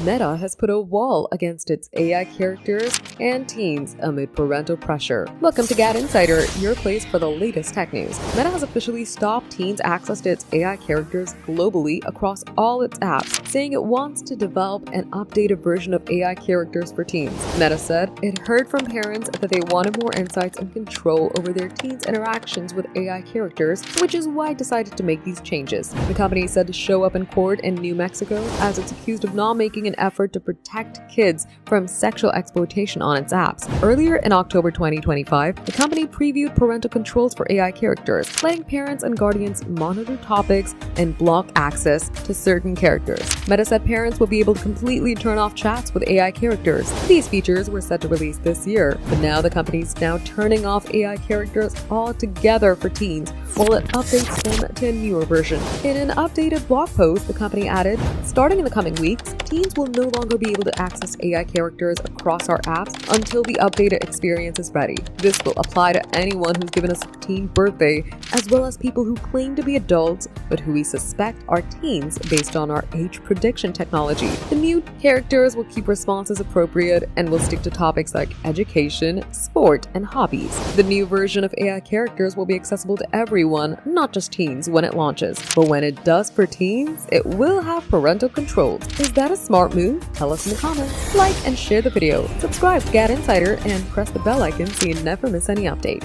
Meta has put a wall against its AI characters and teens amid parental pressure. Welcome to GadInsider, your place for the latest tech news. Meta has officially stopped teens' access to its AI characters globally across all its apps, saying it wants to develop an updated version of AI characters for teens. Meta said it heard from parents that they wanted more insights and control over their teens' interactions with AI characters, which is why it decided to make these changes. The company is said to show up in court in New Mexico as it's accused of not making an effort to protect kids from sexual exploitation on its apps. Earlier in October 2025, the company previewed parental controls for AI characters, letting parents and guardians monitor topics and block access to certain characters. Meta said parents will be able to completely turn off chats with AI characters. These features were set to release this year, but now the company's now turning off AI characters altogether for teens while it updates them to a newer version. In an updated blog post, the company added, "Starting in the coming weeks, teens will no longer be able to access AI characters across our apps until the updated experience is ready. This will apply to anyone who's given a teen birthday, as well as people who claim to be adults but who we suspect are teens based on our age prediction technology. The new characters will keep responses appropriate and will stick to topics like education, sport, and hobbies. The new version of AI characters will be accessible to everyone, not just teens, when it launches. But when it does for teens, it will have parental controls. Is that a smart move? Tell us in the comments. Like and share the video. Subscribe to GadInsider and press the bell icon so you never miss any update.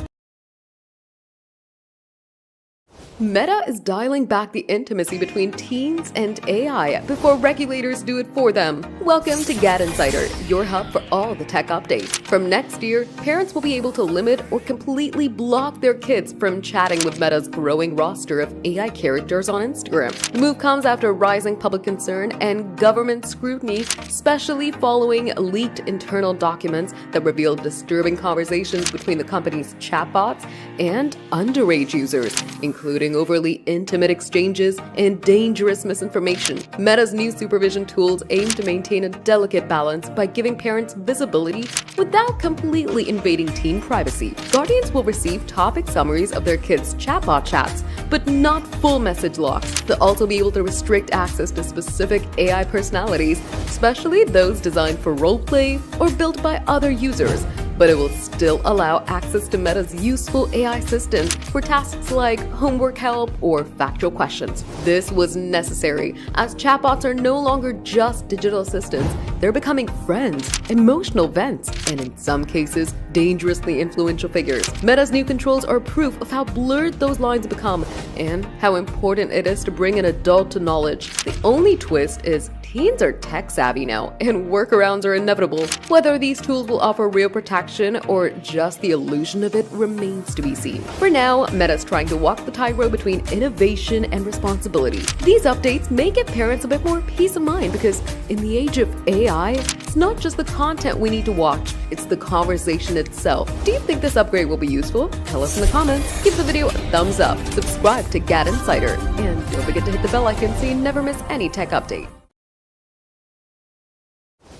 Meta is dialing back the intimacy between teens and AI before regulators do it for them. Welcome to GadInsider, your hub for all the tech updates. From next year, parents will be able to limit or completely block their kids from chatting with Meta's growing roster of AI characters on Instagram. The move comes after rising public concern and government scrutiny, especially following leaked internal documents that revealed disturbing conversations between the company's chatbots and underage users, including overly intimate exchanges and dangerous misinformation. Meta's new supervision tools aim to maintain a delicate balance by giving parents visibility without completely invading teen privacy. Guardians will receive topic summaries of their kids' chatbot chats, but not full message logs. They'll also be able to restrict access to specific AI personalities, especially those designed for roleplay or built by other users. But it will still allow access to Meta's useful AI assistant for tasks like homework help or factual questions. This was necessary, as chatbots are no longer just digital assistants, they're becoming friends, emotional vents, and in some cases, dangerously influential figures. Meta's new controls are proof of how blurred those lines become and how important it is to bring an adult to knowledge. The only twist is teens are tech-savvy now, and workarounds are inevitable. Whether these tools will offer real protection or just the illusion of it remains to be seen. For now, Meta's trying to walk the tightrope between innovation and responsibility. These updates may give parents a bit more peace of mind because in the age of AI, it's not just the content we need to watch, it's the conversation itself. Do you think this upgrade will be useful? Tell us in the comments. Give the video a thumbs up, subscribe to GadInsider, and don't forget to hit the bell icon so you never miss any tech update.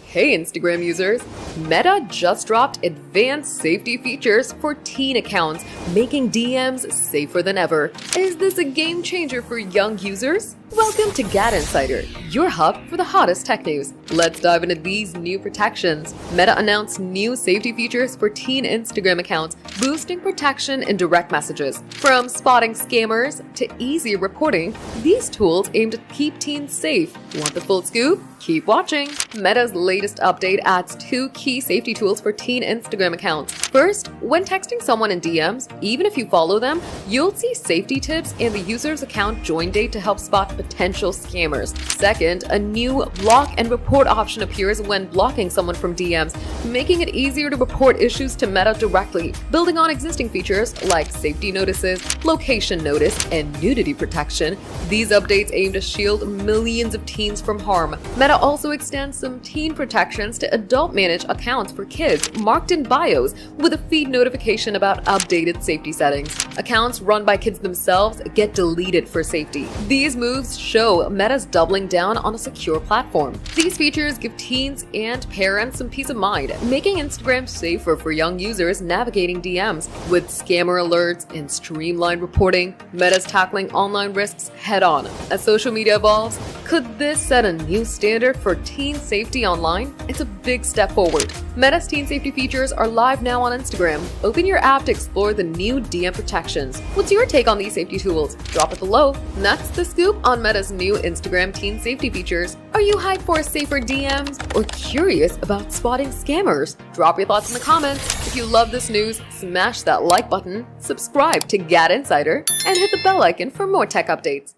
Hey Instagram users! Meta just dropped advanced safety features for teen accounts, making DMs safer than ever. Is this a game changer for young users? Welcome to GadInsider, your hub for the hottest tech news. Let's dive into these new protections. Meta announced new safety features for teen Instagram accounts, boosting protection in direct messages. From spotting scammers to easy reporting, these tools aim to keep teens safe. Want the full scoop? Keep watching! Meta's latest update adds two key safety tools for teen Instagram accounts. First, when texting someone in DMs, even if you follow them, you'll see safety tips and the user's account join date to help spot potential scammers. Second, a new block and report option appears when blocking someone from DMs, making it easier to report issues to Meta directly. Building on existing features like safety notices, location notice, and nudity protection, these updates aim to shield millions of teens from harm. Meta also extends some teen protections to adult managed accounts for kids marked in bios, with a feed notification about updated safety settings. Accounts run by kids themselves get deleted for safety. These moves show Meta's doubling down on a secure platform. These features give teens and parents some peace of mind, making Instagram safer for young users navigating DMs. With scammer alerts and streamlined reporting, Meta's tackling online risks head-on. As social media evolves, could this set a new standard for teen safety online? It's a big step forward. Meta's teen safety features are live now on Instagram. Open your app to explore the new DM protections. What's your take on these safety tools? Drop it below. That's the scoop on Meta's new Instagram teen safety features. Are you hyped for safer DMs or curious about spotting scammers? Drop your thoughts in the comments. If you love this news, smash that like button, subscribe to GadInsider, and hit the bell icon for more tech updates.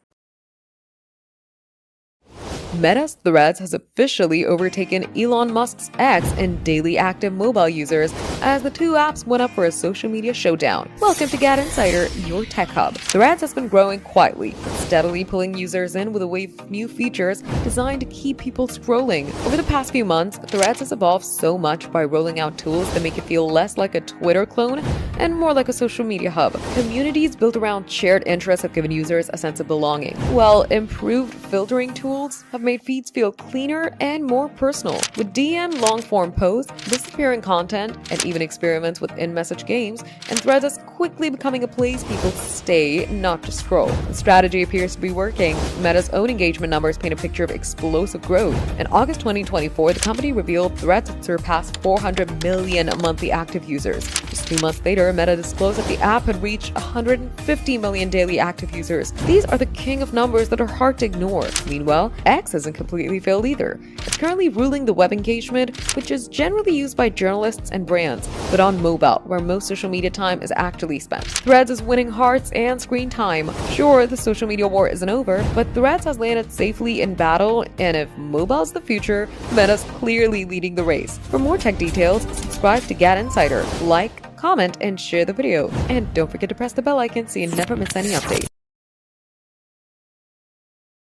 Meta's Threads has officially overtaken Elon Musk's X in daily active mobile users as the two apps went up for a social media showdown. Welcome to GadInsider, your tech hub. Threads has been growing quietly, steadily pulling users in with a wave of new features designed to keep people scrolling. Over the past few months, Threads has evolved so much by rolling out tools that make it feel less like a Twitter clone and more like a social media hub. Communities built around shared interests have given users a sense of belonging, while improved filtering tools have made feeds feel cleaner and more personal. With DM long-form posts, disappearing content, and even experiments with in-message games, and Threads is quickly becoming a place people stay, not just scroll. The strategy appears to be working. Meta's own engagement numbers paint a picture of explosive growth. In August 2024, the company revealed Threads had surpassed 400 million monthly active users. Just 2 months later, Meta disclosed that the app had reached 150 million daily active users. These are the king of numbers that are hard to ignore. Meanwhile, X hasn't completely failed either. It's currently ruling the web engagement, which is generally used by journalists and brands, but on mobile, where most social media time is actually spent. Threads is winning hearts and screen time. Sure, the social media war isn't over, but Threads has landed safely in battle, and if mobile's the future, Meta's clearly leading the race. For more tech details, subscribe to GadInsider, like, comment, and share the video. And don't forget to press the bell icon so you never miss any updates.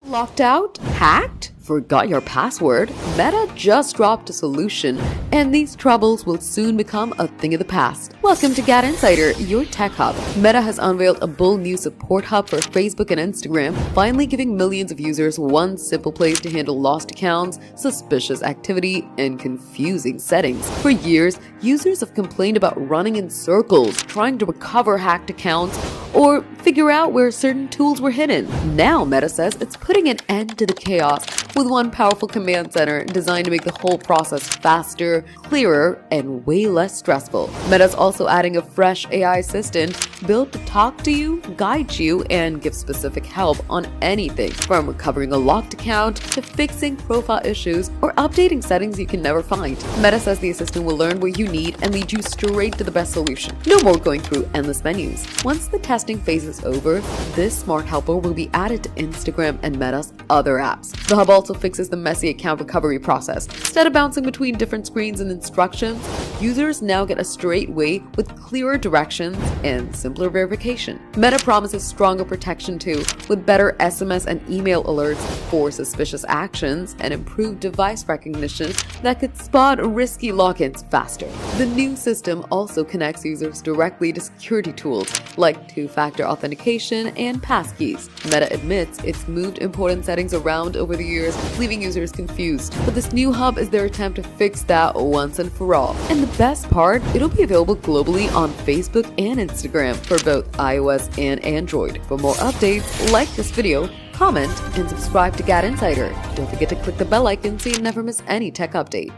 Locked out? Hacked? Forgot your password? Meta just dropped a solution, and these troubles will soon become a thing of the past. Welcome to GadInsider, your tech hub. Meta has unveiled a bold new support hub for Facebook and Instagram, finally giving millions of users one simple place to handle lost accounts, suspicious activity, and confusing settings. For years, users have complained about running in circles, trying to recover hacked accounts, or figure out where certain tools were hidden. Now, Meta says it's putting an end to the chaos with one powerful command center designed to make the whole process faster, clearer, and way less stressful. Meta's also adding a fresh AI assistant built to talk to you, guide you, and give specific help on anything from recovering a locked account to fixing profile issues or updating settings you can never find. Meta says the assistant will learn what you need and lead you straight to the best solution. No more going through endless menus. Once the testing phase is over, this smart helper will be added to Instagram and Meta's other apps. The hub also fixes the messy account recovery process. Instead of bouncing between different screens and instructions, users now get a straight way with clearer directions and simpler verification. Meta promises stronger protection too, with better SMS and email alerts for suspicious actions and improved device recognition that could spot risky logins faster. The new system also connects users directly to security tools like two-factor authentication and passkeys. Meta admits it's moved important settings around over the years, leaving users confused. But this new hub is their attempt to fix that once and for all. And the best part, it'll be available globally on Facebook and Instagram for both iOS and Android. For more updates, like this video, comment, and subscribe to GadInsider. Don't forget to click the bell icon so you never miss any tech update.